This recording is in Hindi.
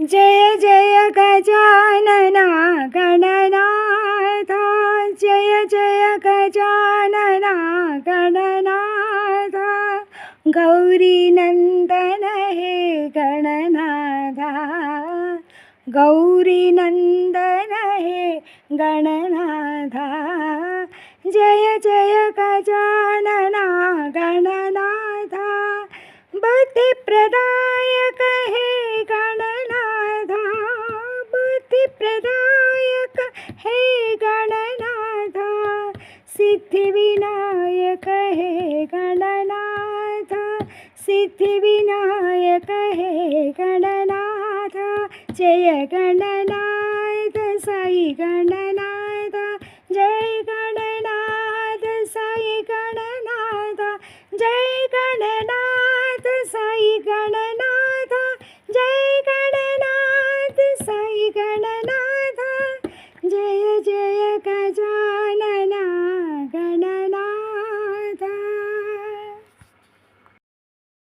जय जय गजानना गणनाथा, जय जय गजानना गणनाथा, गौरी नंदन हे गणनाथा, गौरी नंदन हे गणनाथा, जय जय गजानना गणनाथा, बुद्धिप्रदायक हे गणनाथा, बुद्धिप्रदायक हे गणनाथा, सिद्धिविनायक हे गणनाथा, सिद्धिविनायक हे गणनाथा, जय गणनाथ साई गणनाथ, जय गणनाथ साई गणनाथ, जय गणनाथ साई गणनाथ, जय गणनाथ साई गणनाथ.